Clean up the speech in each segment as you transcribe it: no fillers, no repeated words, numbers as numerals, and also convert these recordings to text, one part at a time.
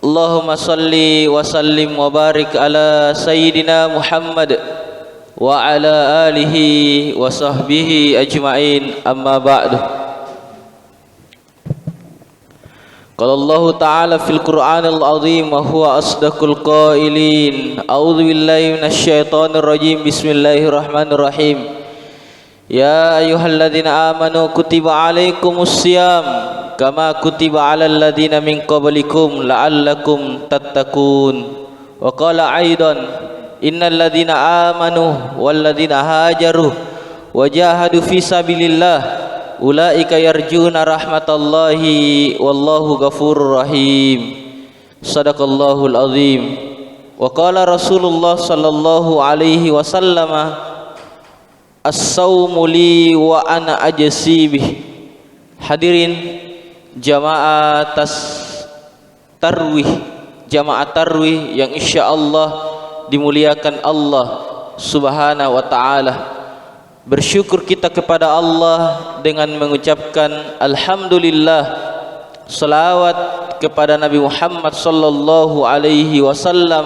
Allahumma salli wa sallim wa barik ala Sayyidina Muhammad wa ala alihi wa sahbihi ajma'in, amma ba'du. Qala Allah Ta'ala fil Qur'anil Azim wa huwa asdaqul qailin. A'udzu billahi minasy syaithanir rajim. Bismillahirrahmanirrahim. Ya ayyuhalladzina amanu kutiba alaikumus syiyam kama kutiba alal ladzina min qablikum la'allakum tattaqun. Wa qala aidan innal ladzina amanu wal ladzina hajaru wajahadu fi sabilillah ulaika yarjuna rahmatallahi wallahu ghafurur rahim. Shadaqallahul azim. Wa qala Rasulullah sallallahu alaihi wasallam, as-sawmu li wa ana ajsibih. Hadirin jamaah jamaah tarwih yang insyaallah dimuliakan Allah Subhanahu wa taala. Bersyukur kita kepada Allah dengan mengucapkan alhamdulillah, salawat kepada Nabi Muhammad sallallahu alaihi wasallam.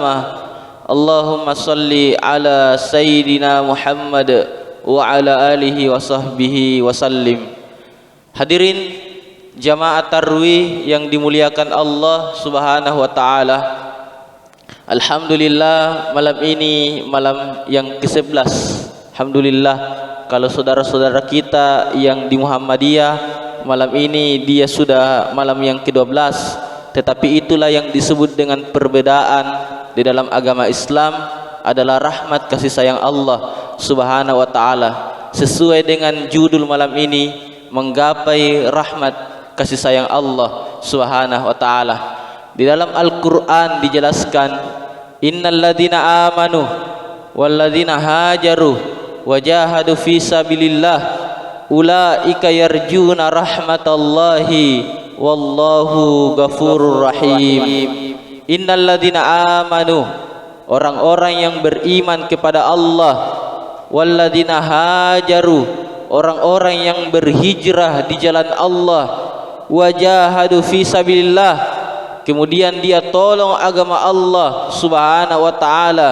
Allahumma salli ala Sayyidina Muhammad wa ala alihi wa sahbihi wa sallim. Hadirin jamaah tarwih yang dimuliakan Allah Subhanahu wa taala. Alhamdulillah, malam ini malam yang ke-11. Alhamdulillah, kalau saudara-saudara kita yang di Muhammadiyah malam ini dia sudah malam yang ke-12, tetapi itulah yang disebut dengan perbedaan di dalam agama Islam adalah rahmat kasih sayang Allah Subhanahu wa taala. Sesuai dengan judul malam ini, menggapai rahmat kasih sayang Allah Subhanahu wa taala. Di dalam Al-Qur'an dijelaskan, innal ladzina amanu wal ladzina hajaru wajahadu fi sabilillah ulaika yarjuna rahmatallahi wallahu ghafurur rahim. Innal ladzina amanu, orang-orang yang beriman kepada Allah, walladzina hajaru, orang-orang yang berhijrah di jalan Allah, wajahadu fi sabilillah, kemudian dia tolong agama Allah Subhanahu wa taala,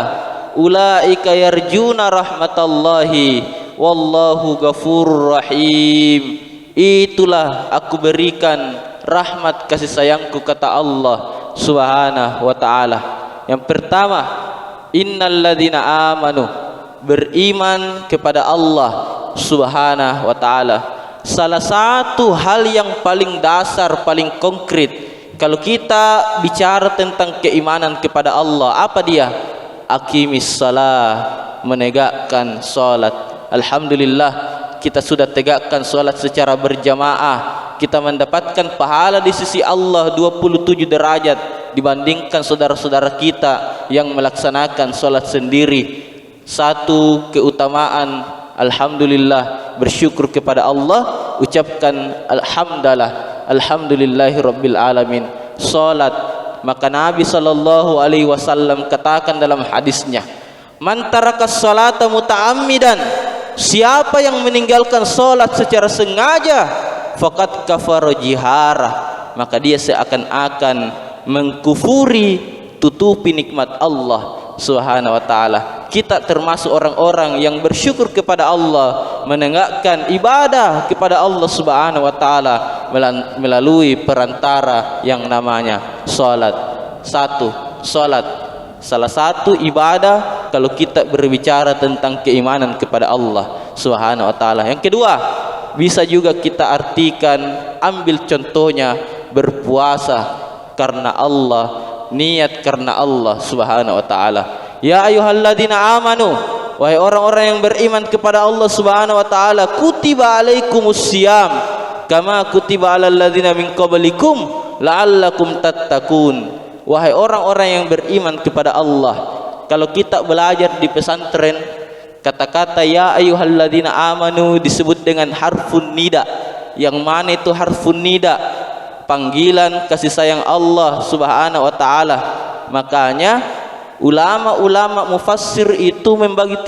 ulaika yarjuna rahmatallahi wallahu ghafurur rahim. Itulah aku berikan rahmat kasih sayangku, kata Allah Subhanahu wa taala. Yang pertama, innal ladzina amanu, beriman kepada Allah Subhanahu wa taala. Salah satu hal yang paling dasar, paling konkret kalau kita bicara tentang keimanan kepada Allah, apa dia? Aqimis shalah, menegakkan salat. Alhamdulillah, kita sudah tegakkan salat secara berjamaah. Kita mendapatkan pahala di sisi Allah 27 derajat dibandingkan saudara-saudara kita yang melaksanakan salat sendiri. Satu keutamaan, alhamdulillah, bersyukur kepada Allah, ucapkan alhamdulillah, alhamdulillahi rabbil alamin. Salat, maka Nabi sallallahu alaihi wasallam katakan dalam hadisnya, man tarakas salata muta'ammidan, siapa yang meninggalkan salat secara sengaja, faqad kafara jihara, maka dia seakan-akan mengkufuri tutupi nikmat Allah Subhanahu wa taala. Kita termasuk orang-orang yang bersyukur kepada Allah, menegakkan ibadah kepada Allah Subhanahu wa taala melalui perantara yang namanya salat. Salat salah satu ibadah kalau kita berbicara tentang keimanan kepada Allah Subhanahu wa taala. Yang kedua, bisa juga kita artikan, ambil contohnya, berpuasa karena Allah, niat karena Allah Subhanahu wa taala. Ya ayyuhalladzina amanu, wahai orang-orang yang beriman kepada Allah Subhanahu wa taala, kutiba alaikumus syiyam kama kutiba alal ladzina min qablikum la'allakum tattaqun. Wahai orang-orang yang beriman kepada Allah, kalau kita belajar di pesantren, kata-kata ya ayyuhalladzina amanu disebut dengan harfun nida. Yang mana itu harfun nida? Panggilan kasih sayang Allah Subhanahu wa taala. Makanya ulama-ulama mufassir itu membagi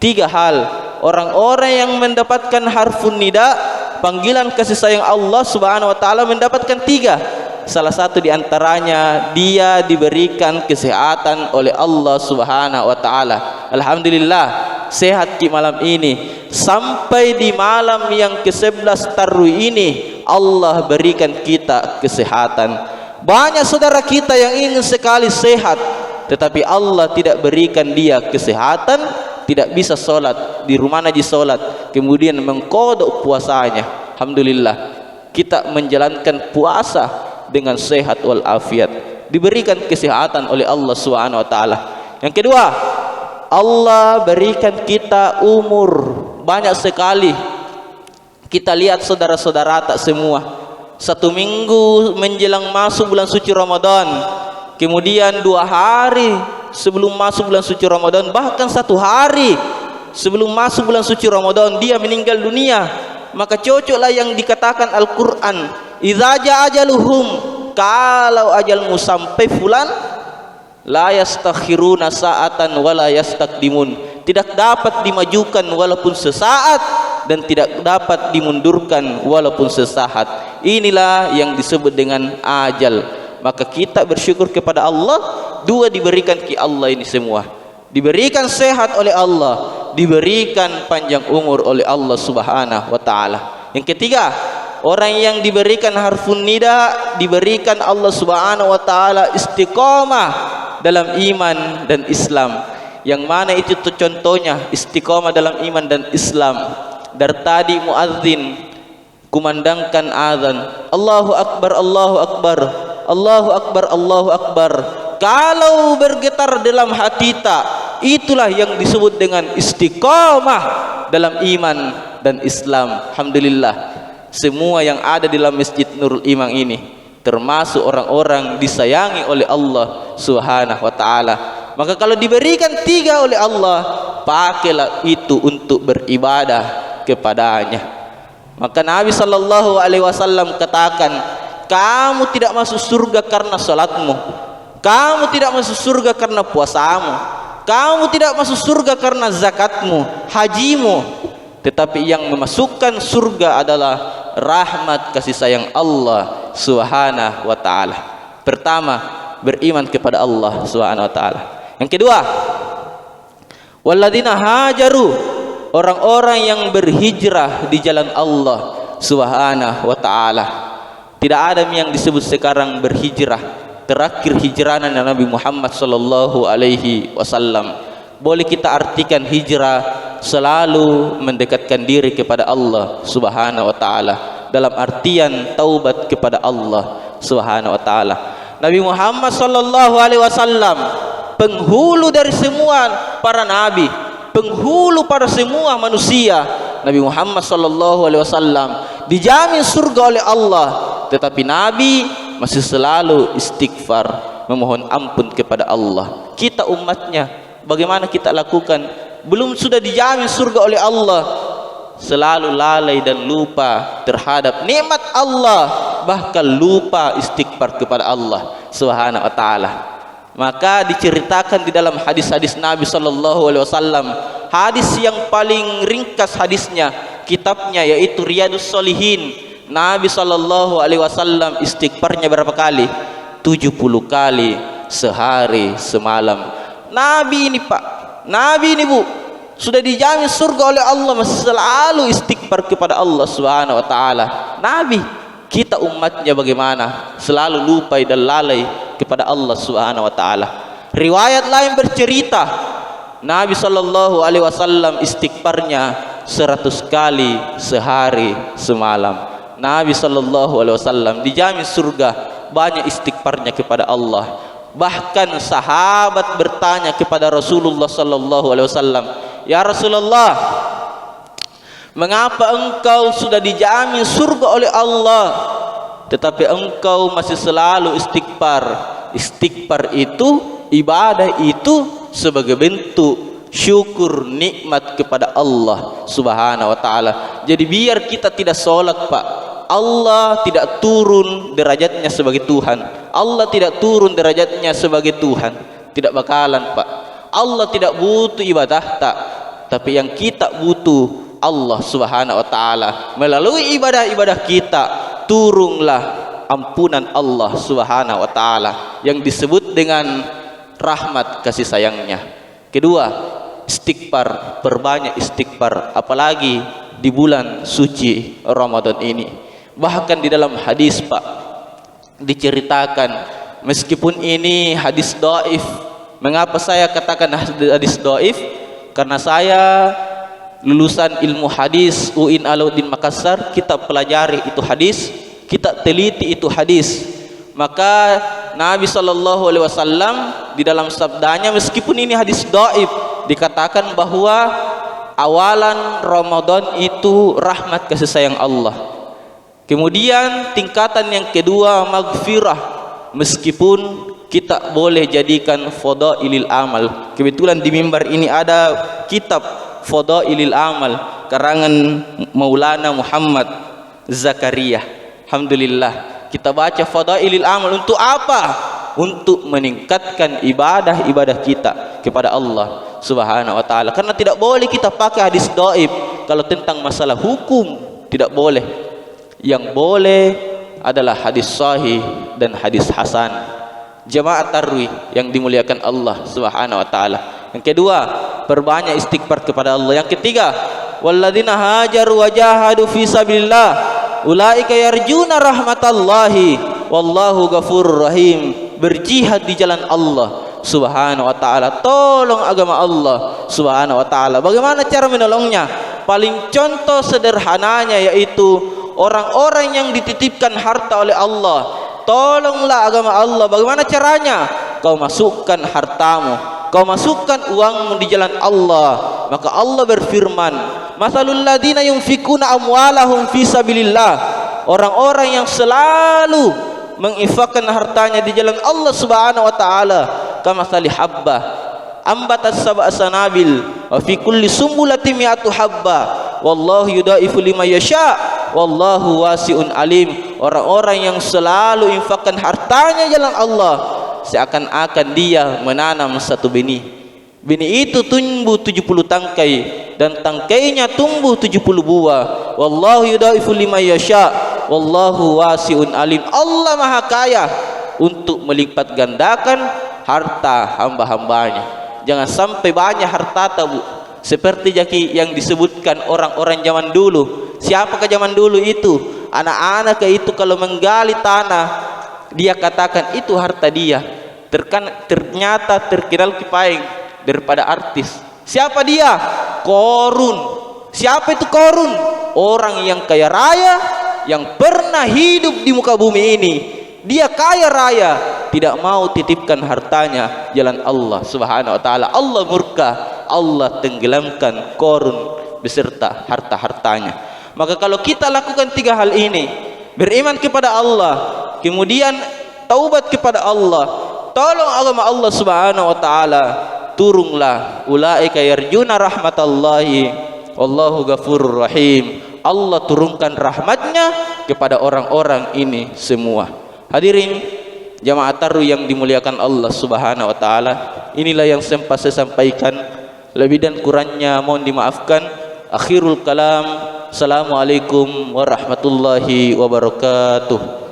tiga hal. Orang-orang yang mendapatkan harfun nida, panggilan kasih sayang Allah Subhanahu wa taala, mendapatkan tiga. Salah satu di antaranya dia diberikan kesehatan oleh Allah Subhanahu wa taala. Alhamdulillah sehat di malam ini. Sampai di malam yang ke-11 Tarwih ini Allah berikan kita kesehatan. Banyak saudara kita yang ingin sekali sehat, tetapi Allah tidak berikan dia kesehatan, tidak bisa sholat, di rumah najis sholat, kemudian mengkodok puasanya. Alhamdulillah kita menjalankan puasa dengan sehat walafiat, diberikan kesehatan oleh Allah Subhanahu wa taala. Yang kedua, Allah berikan kita umur. Banyak sekali kita lihat saudara-saudara tak semua 1 minggu menjelang masuk bulan suci Ramadan, kemudian 2 hari sebelum masuk bulan suci Ramadan, bahkan 1 hari sebelum masuk bulan suci Ramadan dia meninggal dunia. Maka cocoklah yang dikatakan Al-Quran, idza jaa ajaluhum, kalau ajalmu sampai fulan, la yastakhiruna sa'atan wa la yastaqdimun, tidak dapat dimajukan walaupun sesaat dan tidak dapat dimundurkan walaupun sesaat. Inilah yang disebut dengan ajal. Maka kita bersyukur kepada Allah, 2 diberikan ke Allah ini semua. Diberikan sehat oleh Allah, diberikan panjang umur oleh Allah Subhanahu wa taala. Yang ketiga, orang yang diberikan harfun nida, diberikan Allah Subhanahu wa taala istiqamah dalam iman dan Islam. Yang mana itu contohnya istiqamah dalam iman dan Islam. Dari tadi muadzin kumandangkan azan, Allahu akbar, Allahu akbar, Allahu akbar, Allahu akbar. Kalau bergetar dalam hati kita, itulah yang disebut dengan istiqamah dalam iman dan Islam. Alhamdulillah semua yang ada di dalam Masjid Nurul Iman ini termasuk orang-orang disayangi oleh Allah Subhanahu wa taala. Maka kalau diberikan 3 oleh Allah, pakailah itu untuk beribadah kepadanya. Maka Nabi sallallahu alaihi wasallam katakan, kamu tidak masuk surga karena salatmu, kamu tidak masuk surga karena puasamu, kamu tidak masuk surga karena zakatmu, hajimu, tetapi yang memasukkan surga adalah rahmat kasih sayang Allah Subhanahu wa taala. Pertama, beriman kepada Allah Subhanahu wa taala. Yang kedua, walladzina hajaru, orang-orang yang berhijrah di jalan Allah Subhanahu wa taala. Tidak ada yang disebut sekarang berhijrah. Terakhir hijrahan Nabi Muhammad sallallahu alaihi wasallam. Boleh kita artikan hijrah selalu mendekatkan diri kepada Allah Subhanahu wa taala, dalam artian taubat kepada Allah Subhanahu wa taala. Nabi Muhammad sallallahu alaihi wasallam penghulu dari semua para nabi, penghulu pada semua manusia. Nabi Muhammad sallallahu alaihi wasallam dijamin surga oleh Allah, tetapi Nabi masih selalu istighfar, memohon ampun kepada Allah. Kita umatnya, bagaimana kita lakukan? Belum sudah dijamin surga oleh Allah, selalu lalai dan lupa terhadap nikmat Allah, bahkan lupa istighfar kepada Allah Subhanahu wa taala. Maka diceritakan di dalam hadis-hadis Nabi sallallahu alaihi wasallam, hadis yang paling ringkas hadisnya, kitabnya yaitu Riyadhus Shalihin. Nabi sallallahu alaihi wasallam istighfarnya berapa kali? 70 kali sehari semalam. Nabi ini Pak, Nabi ini Bu, sudah dijamin surga oleh Allah, masih selalu istighfar kepada Allah Subhanahu wa taala. Nabi, kita umatnya bagaimana? Selalu lupa dan lalai kepada Allah Subhanahu wa taala. Riwayat lain bercerita, Nabi sallallahu alaihi wasallam istighfarnya 100 kali sehari semalam. Nabi sallallahu alaihi wasallam dijamin surga, banyak istighfarnya kepada Allah. Bahkan sahabat bertanya kepada Rasulullah sallallahu alaihi wasallam, "Ya Rasulullah, mengapa engkau sudah dijamin surga oleh Allah, tetapi engkau masih selalu istighfar?" Istighfar itu, ibadah itu sebagai bentuk syukur nikmat kepada Allah Subhanahu wa taala. Jadi biar kita tidak sholat Pak, Allah tidak turun derajatnya sebagai Tuhan, Allah tidak turun derajatnya sebagai Tuhan, tidak bakalan Pak. Allah tidak butuh ibadah tak, tapi yang kita butuh Allah Subhanahu wa taala. Melalui ibadah-ibadah kita turunlah ampunan Allah Subhanahu wa taala yang disebut dengan rahmat kasih sayangnya. Kedua, istighfar, perbanyak istighfar, apalagi di bulan suci Ramadan ini. Bahkan di dalam hadis Pak diceritakan, meskipun ini hadis dhaif. Mengapa saya katakan hadis dhaif? Karena saya lulusan ilmu hadis UIN Alauddin Makassar, kita pelajari itu hadis, kita teliti itu hadis. Maka Nabi SAW di dalam sabdanya, meskipun ini hadis dhaif, dikatakan bahwa awalan Ramadan itu rahmat kasih sayang Allah. Kemudian tingkatan yang kedua maghfirah, meskipun kita boleh jadikan fadailil amal. Kebetulan di mimbar ini ada kitab Fadailil Amal karangan Maulana Muhammad Zakaria. Alhamdulillah kita baca Fadailil Amal. Untuk apa? Untuk meningkatkan ibadah kita kepada Allah Subhanahu wa taala. Karena tidak boleh kita pakai hadis dhaif kalau tentang masalah hukum, tidak boleh. Yang boleh adalah hadis sahih dan hadis hasan. Jamaah tarawih yang dimuliakan Allah Subhanahu wa taala. Yang kedua, perbanyak istighfar kepada Allah. Yang ketiga, walladzina hajaru wa jahadu fi sabilillah ulaika yarjuna rahmatallahi wallahu ghafurur rahim. Berjihad di jalan Allah Subhanahu wa taala, tolong agama Allah Subhanahu wa taala. Bagaimana cara menolongnya? Paling contoh sederhananya yaitu orang-orang yang dititipkan harta oleh Allah. Tolonglah agama Allah. Bagaimana caranya? Kau masukkan hartamu, kau masukkan uangmu di jalan Allah. Maka Allah berfirman, masalul ladina yunfikuna amwalahum fi sabilillah, orang-orang yang selalu menginfakkan hartanya di jalan Allah Subhanahu wa taala, kamasali habbah ambatat sab'a sanabil wa fi kulli sumbulatin mi'atu habba wallahu yudaifu liman yasha wallahu wasi'un alim. Orang-orang yang selalu infakkan hartanya jalan Allah, seakan-akan dia menanam satu benih. Benih itu tumbuh 70 tangkai dan tangkainya tumbuh 70 buah. Wallahu yudaifu liman yasha wallahu wasi'un alim. Allah Maha Kaya untuk melipat gandakan harta hamba-hambanya. Jangan sampai banyak harta tabu seperti yang disebutkan orang-orang zaman dulu. Siapakah zaman dulu itu? Anak-anak itu kalau menggali tanah, dia katakan itu harta dia. Ternyata terkenal kipaing daripada artis. Siapa dia? Korun. Siapa itu Korun? Orang yang kaya raya yang pernah hidup di muka bumi ini. Dia kaya raya, tidak mau titipkan hartanya jalan Allah Subhanahu wa taala. Allah murka, Allah tenggelamkan Korun beserta harta-hartanya. Maka kalau kita lakukan tiga hal ini, beriman kepada Allah, kemudian taubat kepada Allah, tolong agama Allah Subhanahu wa taala, turunlah ulaika yarjuna rahmatallahi wallahu ghafurur rahim. Allah turunkan rahmatnya kepada orang-orang ini semua. Hadirin jamaah tarawih yang dimuliakan Allah Subhanahu wa taala, inilah yang sempat saya sampaikan. Lebih dan kurangnya mohon dimaafkan. Akhirul kalam, assalamualaikum warahmatullahi wabarakatuh.